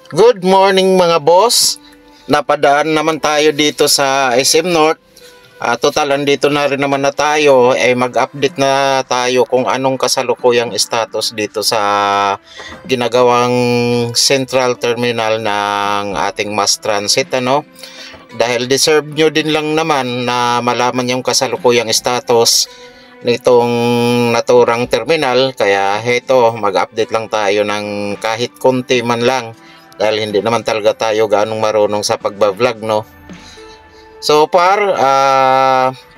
Good morning mga boss. Napadaan naman tayo dito sa SM North. Total andito na rin naman na tayo. Mag-update na tayo kung anong kasalukuyang status dito sa ginagawang Central Terminal ng ating mass transit, ano? Dahil deserve nyo din lang naman na malaman yung kasalukuyang status nitong naturang terminal. Kaya heto, mag-update lang tayo ng kahit konti man lang. Dahil hindi naman talaga tayo ganong marunong sa pagbablog, no? So far,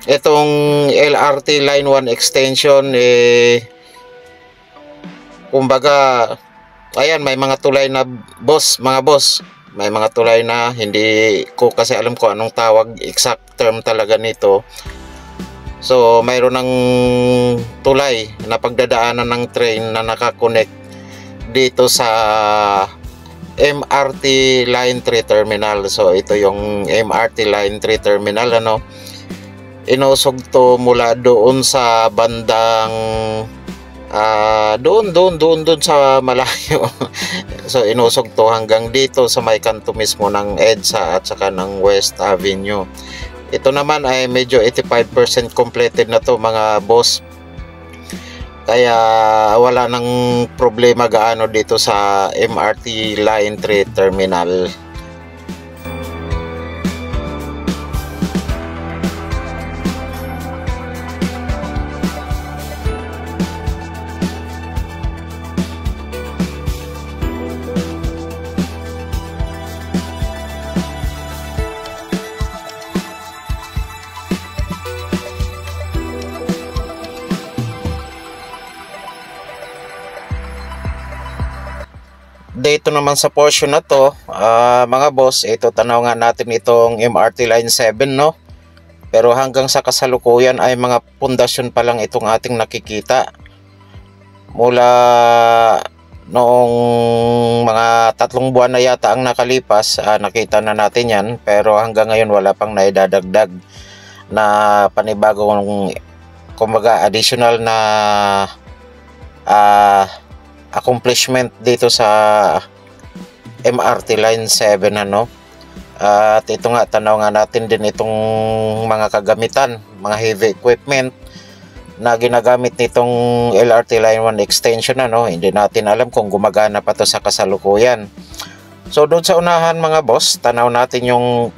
itong LRT Line 1 extension, kumbaga, ayan, may mga tulay na mga boss. May mga tulay na, hindi ko kasi alam kung anong tawag, exact term talaga nito. So, mayroon ng tulay na pagdadaanan ng train na nakakonect dito sa MRT Line 3 Terminal. So ito yung MRT Line 3 Terminal, ano. Inusog to mula doon sa bandang doon sa malayo. So inusog to hanggang dito sa may kanto mismo ng EDSA at saka ng West Avenue. Ito naman ay medyo 85% completed na to mga boss. Kaya wala nang problema gaano dito sa MRT Line 3 Terminal. Dito naman sa portion na to, mga boss, ito tanaw nga natin itong MRT Line 7, no? Pero hanggang sa kasalukuyan ay mga pundasyon pa lang itong ating nakikita. Mula noong mga 3 buwan na yata ang nakalipas, nakita na natin yan. Pero hanggang ngayon wala pang naidadagdag na panibagong, kumbaga additional na accomplishment dito sa MRT Line 7, ano. At ito nga, tanaw nga natin din itong mga kagamitan, mga heavy equipment na ginagamit nitong LRT Line 1 extension, ano. Hindi natin alam kung gumagana pa to sa kasalukuyan. So doon sa unahan mga boss, tanaw natin yung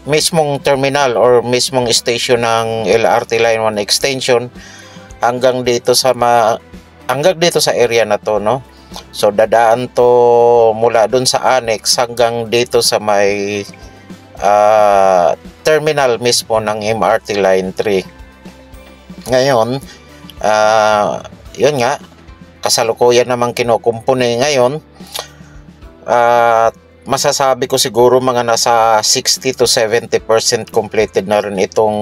mismong terminal or mismong station ng LRT Line 1 extension hanggang dito sa area na to, no. So dadaan to mula dun sa annex hanggang dito sa may terminal mismo ng MRT Line 3. Ngayon, yun nga, kasalukuyan namang kinukumpuni ngayon. Masasabi ko siguro mga nasa 60 to 70% completed na rin itong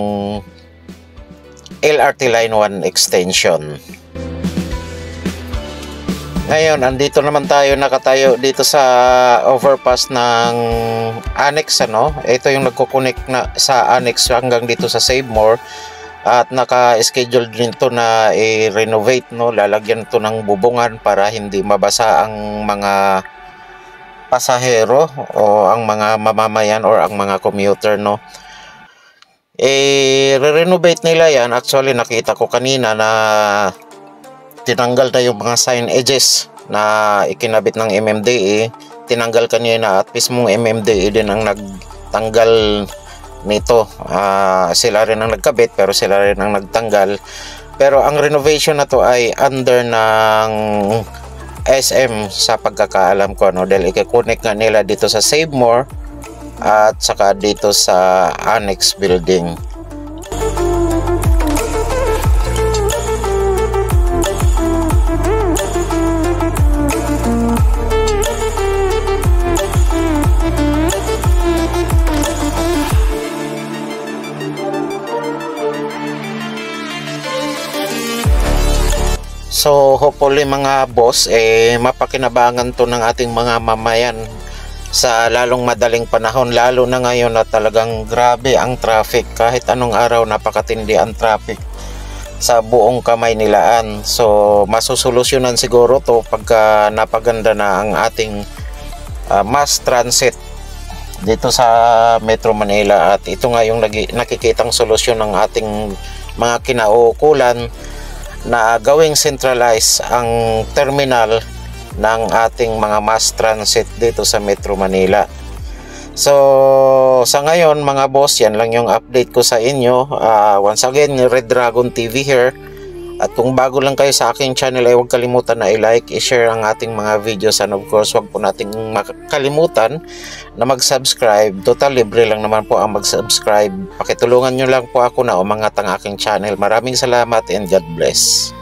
LRT Line 1 extension. Ngayon, andito naman tayo, nakatayo dito sa overpass ng annex, ano. Ito yung nagko-connect na sa annex hanggang dito sa Save More. At naka-schedule din to na i-renovate, no. Lalagyan to ng bubungan para hindi mabasa ang mga pasahero o ang mga mamamayan or ang mga commuter, no. Re-renovate nila yan. Actually, nakita ko kanina na tinanggal na yung mga sign edges na ikinabit ng MMDA. Tinanggal kanina at mismong MMDA din ang nagtanggal nito. Sila rin ang nagkabit pero sila rin ang nagtanggal. Pero ang renovation na to ay under ng SM sa pagkakaalam ko, no? Dahil i-connect nga nila dito sa Save More at saka dito sa Annex Building. So hopefully mga boss, mapakinabangan to ng ating mga mamayan sa lalong madaling panahon, lalo na ngayon na talagang grabe ang traffic. Kahit anong araw napakatindi ang traffic sa buong Kamaynilaan. So masusolusyonan siguro to pagka napaganda na ang ating mass transit dito sa Metro Manila, at ito nga yung nakikitang solusyon ng ating mga kinauukulan na gawing centralize ang terminal ng ating mga mass transit dito sa Metro Manila. So sa ngayon mga boss, yan lang yung update ko sa inyo. Once again, Red Dragon TV here. At kung bago lang kayo sa aking channel ay huwag kalimutan na i-like, i-share ang ating mga videos, and of course huwag po nating makalimutan na mag-subscribe. Total libre lang naman po ang mag-subscribe. Pakitulungan nyo lang po ako na umangat ang aking channel. Maraming salamat and God bless.